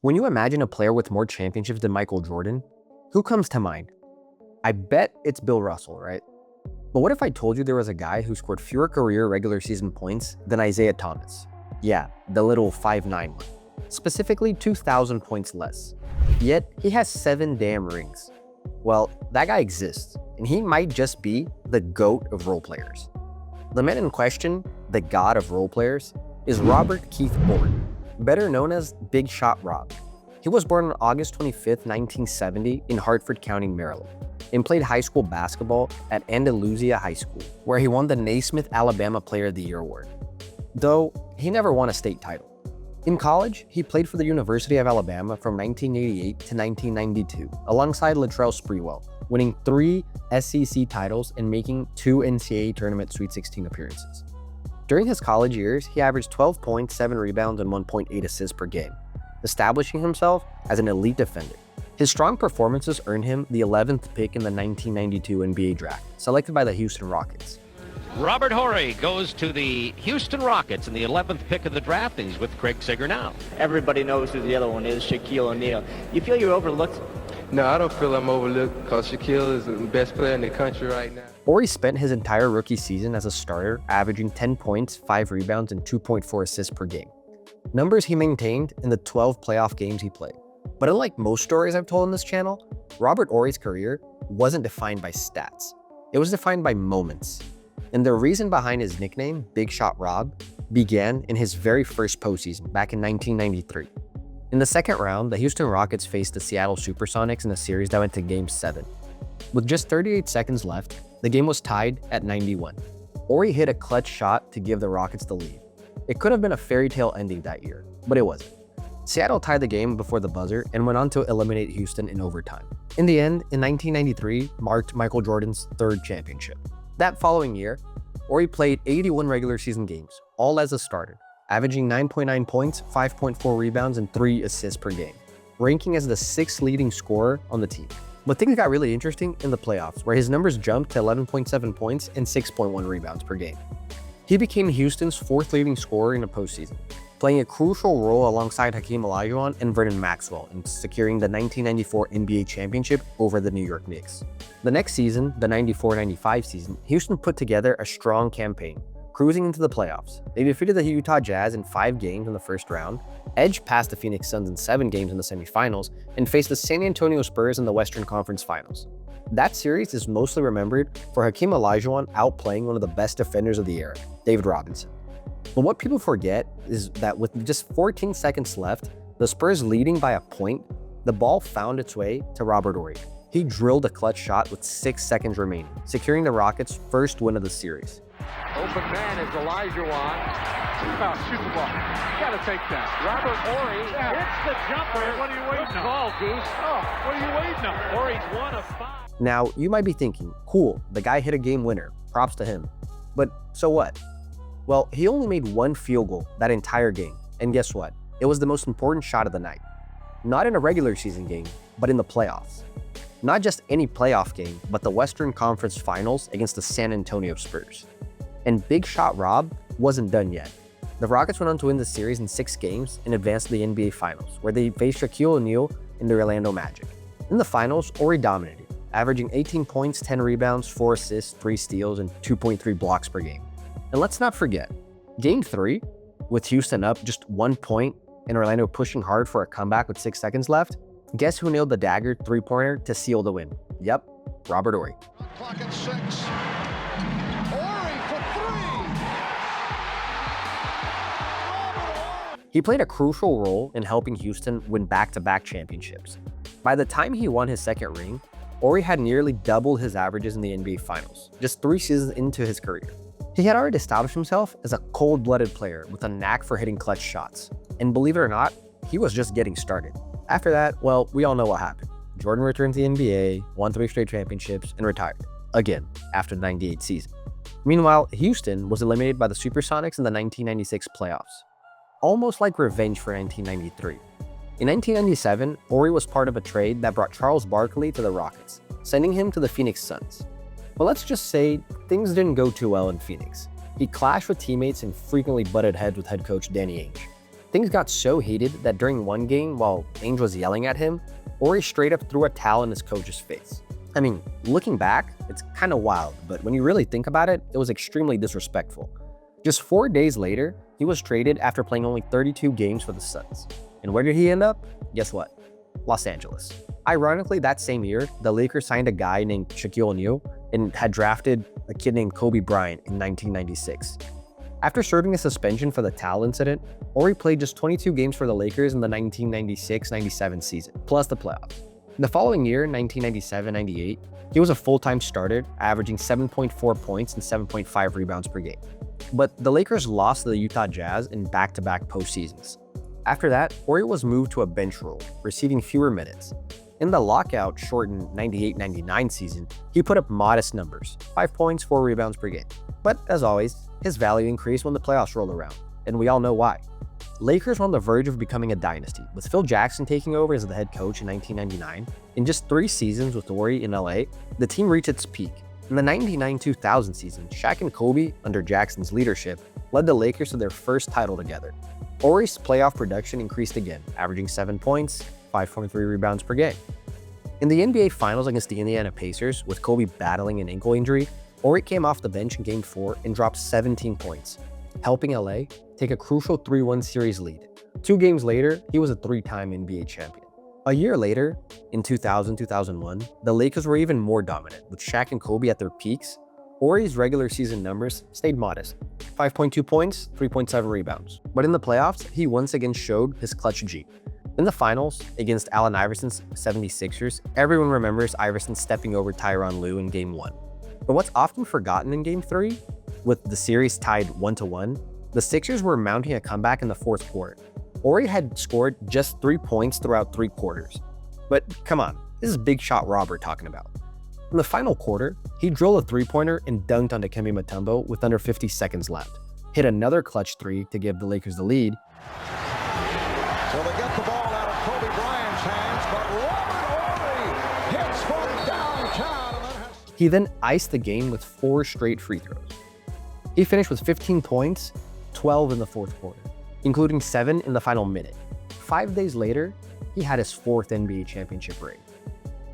When you imagine a player with more championships than Michael Jordan, who comes to mind? I bet it's Bill Russell, right? But what if I told you there was a guy who scored fewer career regular season points than Isaiah Thomas? Yeah, the little 5'9" one. Specifically 2,000 points less. Yet, he has 7 damn rings. Well, that guy exists, and he might just be the GOAT of role players. The man in question, the god of role players, is Robert Keith Born, better known as Big Shot Rob. He was born on August 25, 1970 in Hartford County, Maryland, and played high school basketball at Andalusia High School, where he won the Naismith Alabama Player of the Year award. Though, he never won a state title. In college, he played for the University of Alabama from 1988 to 1992, alongside Latrell Sprewell, winning 3 SEC titles and making 2 NCAA Tournament Sweet 16 appearances. During his college years, he averaged 12 points, 7 rebounds, and 1.8 assists per game, establishing himself as an elite defender. His strong performances earned him the 11th pick in the 1992 NBA Draft, selected by the Houston Rockets. Robert Horry goes to the Houston Rockets in the 11th pick of the draft, and he's with Craig Sager now. Everybody knows who the other one is, Shaquille O'Neal. You feel you're overlooked? No, I don't feel I'm overlooked because Shaquille is the best player in the country right now. Horry spent his entire rookie season as a starter, averaging 10 points, 5 rebounds, and 2.4 assists per game. Numbers he maintained in the 12 playoff games he played. But unlike most stories I've told on this channel, Robert Horry's career wasn't defined by stats. It was defined by moments. And the reason behind his nickname, Big Shot Rob, began in his very first postseason back in 1993. In the second round, the Houston Rockets faced the Seattle Supersonics in a series that went to Game 7. With just 38 seconds left, the game was tied at 91. Horry hit a clutch shot to give the Rockets the lead. It could have been a fairy tale ending that year, but it wasn't. Seattle tied the game before the buzzer and went on to eliminate Houston in overtime. In the end, in 1993 marked Michael Jordan's 3rd championship. That following year, Horry played 81 regular season games, all as a starter, averaging 9.9 points, 5.4 rebounds, and 3 assists per game, ranking as the 6th leading scorer on the team. But things got really interesting in the playoffs, where his numbers jumped to 11.7 points and 6.1 rebounds per game. He became Houston's 4th leading scorer in the postseason, playing a crucial role alongside Hakeem Olajuwon and Vernon Maxwell in securing the 1994 NBA championship over the New York Knicks. The next season, the 94-95 season, Houston put together a strong campaign, cruising into the playoffs. They defeated the Utah Jazz in 5 games in the first round, edged past the Phoenix Suns in 7 games in the semifinals, and faced the San Antonio Spurs in the Western Conference Finals. That series is mostly remembered for Hakeem Olajuwon outplaying one of the best defenders of the era, David Robinson. But what people forget is that with just 14 seconds left, the Spurs leading by a point, the ball found its way to Robert Horry. He drilled a clutch shot with 6 seconds remaining, securing the Rockets' first win of the series. Open man is Olajuwon. Oh, shoot the ball. Got to take that. Robert Horry hits the jumper. What are you waiting on? Ball, Goose. Oh, what are you waiting on? Horry's 1 of 5. Now, you might be thinking, cool, the guy hit a game winner. Props to him. But so what? Well, he only made 1 field goal that entire game. And guess what? It was the most important shot of the night. Not in a regular season game, but in the playoffs. Not just any playoff game, but the Western Conference Finals against the San Antonio Spurs. And Big Shot Rob wasn't done yet. The Rockets went on to win the series in 6 games and advanced to the NBA Finals, where they faced Shaquille O'Neal and the Orlando Magic. In the finals, Horry dominated, averaging 18 points, 10 rebounds, 4 assists, 3 steals, and 2.3 blocks per game. And let's not forget, Game 3, with Houston up just 1 point and Orlando pushing hard for a comeback with 6 seconds left, guess who nailed the dagger 3-pointer to seal the win? Yep, Robert Horry. Clock at 6. Horry for 3. He played a crucial role in helping Houston win back-to-back championships. By the time he won his 2nd ring, Horry had nearly doubled his averages in the NBA Finals, just 3 seasons into his career. He had already established himself as a cold-blooded player with a knack for hitting clutch shots. And believe it or not, he was just getting started. After that, well, we all know what happened. Jordan returned to the NBA, won 3 straight championships, and retired. Again, after the 98 season. Meanwhile, Houston was eliminated by the Supersonics in the 1996 playoffs. Almost like revenge for 1993. In 1997, Horry was part of a trade that brought Charles Barkley to the Rockets, sending him to the Phoenix Suns. But let's just say things didn't go too well in Phoenix. He clashed with teammates and frequently butted heads with head coach Danny Ainge. Things got so heated that during one game, while Ainge was yelling at him, Horry straight up threw a towel in his coach's face. I mean, looking back, it's kind of wild, but when you really think about it, it was extremely disrespectful. Just 4 days later, he was traded after playing only 32 games for the Suns. And where did he end up? Guess what? Los Angeles. Ironically, that same year, the Lakers signed a guy named Shaquille O'Neal and had drafted a kid named Kobe Bryant in 1996. After serving a suspension for the towel incident, Horry played just 22 games for the Lakers in the 1996-97 season, plus the playoffs. The following year, 1997-98, he was a full-time starter, averaging 7.4 points and 7.5 rebounds per game. But the Lakers lost to the Utah Jazz in back-to-back postseasons. After that, Horry was moved to a bench role, receiving fewer minutes. In the lockout-shortened 98-99 season, he put up modest numbers, 5 points, 4 rebounds per game. But as always, his value increased when the playoffs rolled around, and we all know why. Lakers were on the verge of becoming a dynasty, with Phil Jackson taking over as the head coach in 1999. In just 3 seasons with Horry in LA, the team reached its peak. In the 99-2000 season, Shaq and Kobe, under Jackson's leadership, led the Lakers to their first title together. Horry's playoff production increased again, averaging 7 points, 5.3 rebounds per game. In the NBA Finals against the Indiana Pacers, with Kobe battling an ankle injury, Horry came off the bench in Game 4 and dropped 17 points, helping LA take a crucial 3-1 series lead. 2 games later, he was a 3-time NBA champion. A year later, in 2000-2001, the Lakers were even more dominant, with Shaq and Kobe at their peaks. Horry's regular season numbers stayed modest, 5.2 points, 3.7 rebounds. But in the playoffs, he once again showed his clutch G. In the finals, against Allen Iverson's 76ers, everyone remembers Iverson stepping over Tyronn Lue in Game 1. But what's often forgotten in Game 3, with the series tied 1-1, the Sixers were mounting a comeback in the 4th quarter. Horry had scored just 3 points throughout 3 quarters. But come on, this is Big Shot Robert talking about. In the final quarter, he drilled a 3-pointer and dunked on Dikembe Mutombo with under 50 seconds left. Hit another clutch 3 to give the Lakers the lead. So they get the ball out of Kobe Bryant's hands, but Robert Horry hits from downtown. He then iced the game with 4 straight free throws. He finished with 15 points, 12 in the 4th quarter, including 7 in the final minute. 5 days later, he had his 4th NBA championship ring.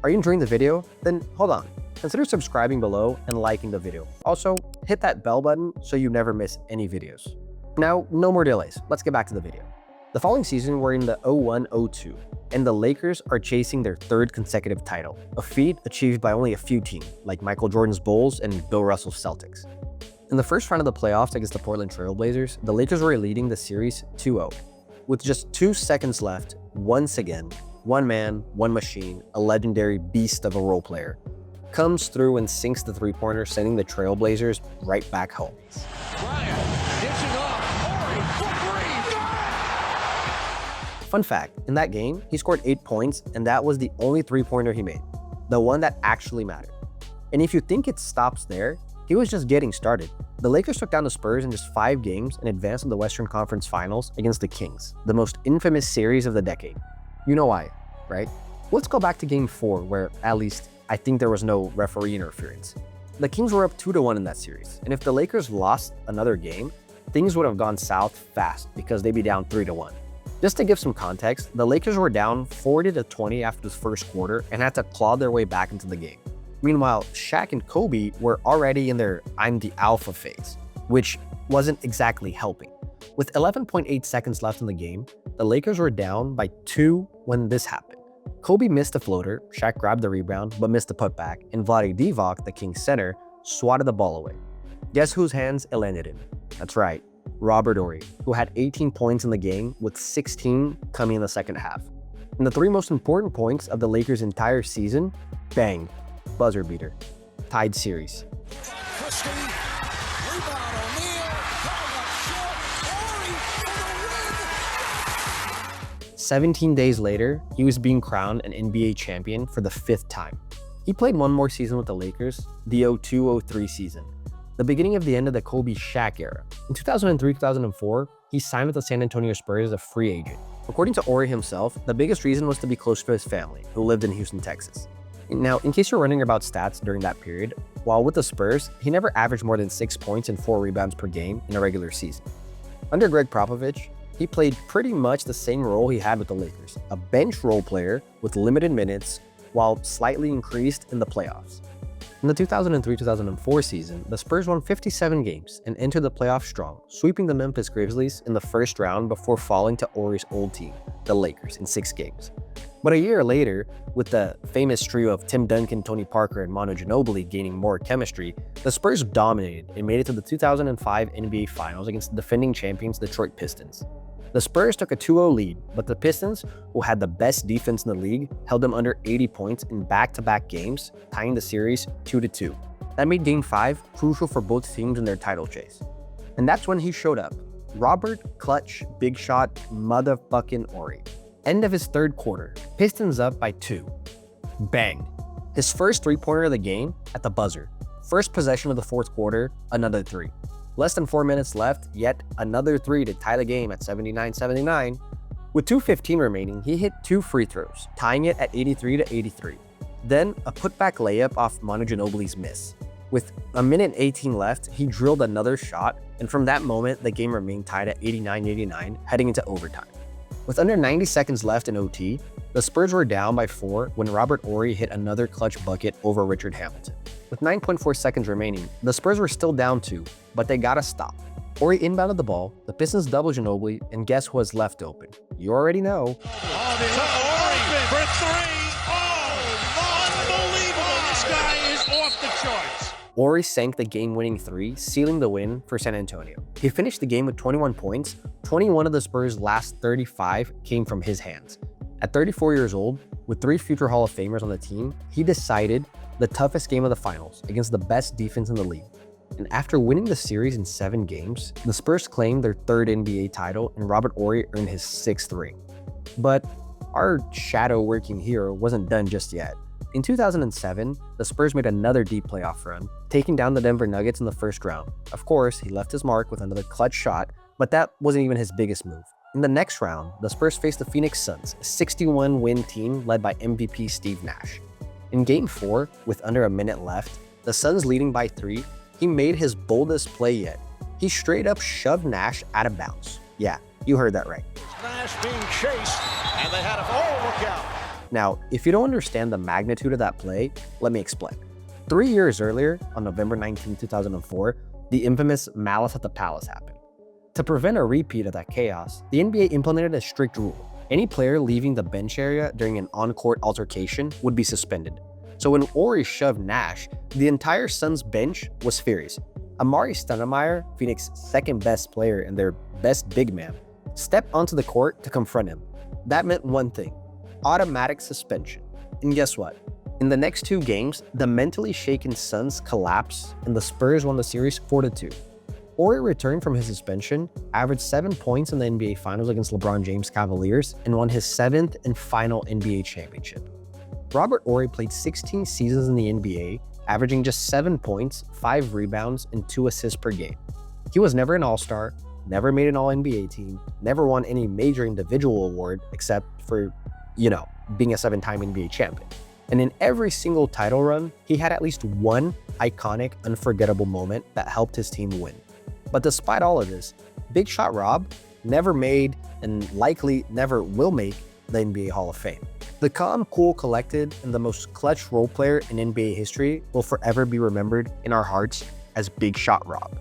Are you enjoying the video? Then hold on. Consider subscribing below and liking the video. Also, hit that bell button so you never miss any videos. Now, no more delays. Let's get back to the video. The following season, we're in the 01-02, and the Lakers are chasing their 3rd consecutive title, a feat achieved by only a few teams, like Michael Jordan's Bulls and Bill Russell's Celtics. In the first round of the playoffs against the Portland Trail Blazers, the Lakers were leading the series 2-0. With just 2 seconds left, once again, one man, one machine, a legendary beast of a role player, comes through and sinks the 3-pointer, sending the Trail Blazers right back home. Bryant dishing off. Horry for 3. Fun fact, in that game, he scored 8 points, and that was the only 3-pointer he made, the one that actually mattered. And if you think it stops there, he was just getting started. The Lakers took down the Spurs in just 5 games and advanced to the Western Conference Finals against the Kings, the most infamous series of the decade. You know why, right? Let's go back to Game 4, where at least I think there was no referee interference. The Kings were up 2-1 in that series, and if the Lakers lost another game, things would have gone south fast because they'd be down 3-1. Just to give some context, the Lakers were down 40-20 after the first quarter and had to claw their way back into the game. Meanwhile, Shaq and Kobe were already in their I'm the alpha phase, which wasn't exactly helping. With 11.8 seconds left in the game, the Lakers were down by 2 when this happened. Kobe missed a floater, Shaq grabbed the rebound but missed the putback, and Vlade Divac, the Kings center, swatted the ball away. Guess whose hands it landed in? That's right, Robert Horry, who had 18 points in the game, with 16 coming in the second half. And the 3 most important points of the Lakers' entire season, bang, buzzer beater, tied series. 17 days later, he was being crowned an NBA champion for the 5th time. He played one more season with the Lakers, the 02-03 season, the beginning of the end of the Kobe-Shaq era. In 2003-2004, he signed with the San Antonio Spurs as a free agent. According to Horry himself, the biggest reason was to be close to his family, who lived in Houston, Texas. Now, in case you're wondering about stats during that period, while with the Spurs, he never averaged more than 6 points and 4 rebounds per game in a regular season. Under Greg Popovich, he played pretty much the same role he had with the Lakers, a bench role player with limited minutes while slightly increased in the playoffs. In the 2003-2004 season, the Spurs won 57 games and entered the playoffs strong, sweeping the Memphis Grizzlies in the first round before falling to Horry's old team, the Lakers, in 6 games. But a year later, with the famous trio of Tim Duncan, Tony Parker, and Manu Ginobili gaining more chemistry, the Spurs dominated and made it to the 2005 NBA Finals against the defending champions Detroit Pistons. The Spurs took a 2-0 lead, but the Pistons, who had the best defense in the league, held them under 80 points in back-to-back games, tying the series 2-2. That made Game 5 crucial for both teams in their title chase. And that's when he showed up. Robert Clutch Big Shot Motherfucking Horry. End of his third quarter, Pistons up by 2. Bang. His first three-pointer of the game at the buzzer. First possession of the fourth quarter, another 3. Less than 4 minutes left, yet another 3 to tie the game at 79-79. With 2:15 remaining, he hit 2 free throws, tying it at 83-83. Then a putback layup off Manu Ginobili's miss. With a minute 18 left, he drilled another shot, and from that moment, the game remained tied at 89-89, heading into overtime. With under 90 seconds left in OT, the Spurs were down by 4 when Robert Horry hit another clutch bucket over Richard Hamilton. With 9.4 seconds remaining, the Spurs were still down 2, but they gotta stop. Horry inbounded the ball, the Pistons doubled Ginobili, and guess who was left open? You already know. Oh, they Horry for 3. Oh, unbelievable. This guy is off the charts. Horry sank the game-winning 3, sealing the win for San Antonio. He finished the game with 21 points. 21 of the Spurs' last 35 came from his hands. At 34 years old, with 3 future Hall of Famers on the team, he decided the toughest game of the finals against the best defense in the league. And after winning the series in 7 games, the Spurs claimed their 3rd NBA title and Robert Horry earned his 6th ring. But our shadow-working hero wasn't done just yet. In 2007, the Spurs made another deep playoff run, taking down the Denver Nuggets in the first round. Of course, he left his mark with another clutch shot, but that wasn't even his biggest move. In the next round, the Spurs faced the Phoenix Suns, a 61-win team led by MVP Steve Nash. In Game 4, with under a minute left, the Suns leading by 3, he made his boldest play yet. He straight up shoved Nash out of bounds. Yeah, you heard that right. Nash being chased, and they had a look out. Now, if you don't understand the magnitude of that play, let me explain. 3 years earlier, on November 19, 2004, the infamous Malice at the Palace happened. To prevent a repeat of that chaos, the NBA implemented a strict rule. Any player leaving the bench area during an on-court altercation would be suspended. So when Horry shoved Nash, the entire Suns bench was furious. Amari Stoudemire, Phoenix's second best player and their best big man, stepped onto the court to confront him. That meant one thing: automatic suspension. And guess what? In the next 2 games, the mentally shaken Suns collapsed and the Spurs won the series 4-2. Horry returned from his suspension, averaged 7 points in the NBA Finals against LeBron James' Cavaliers, and won his 7th and final NBA championship. Robert Horry played 16 seasons in the NBA, averaging just 7 points, 5 rebounds, and 2 assists per game. He was never an All-Star, never made an All-NBA team, never won any major individual award except for, being a 7-time NBA champion. And in every single title run, he had at least one iconic, unforgettable moment that helped his team win. But despite all of this, Big Shot Rob never made, and likely never will make, the NBA Hall of Fame. The calm, cool, collected, and the most clutch role player in NBA history will forever be remembered in our hearts as Big Shot Rob.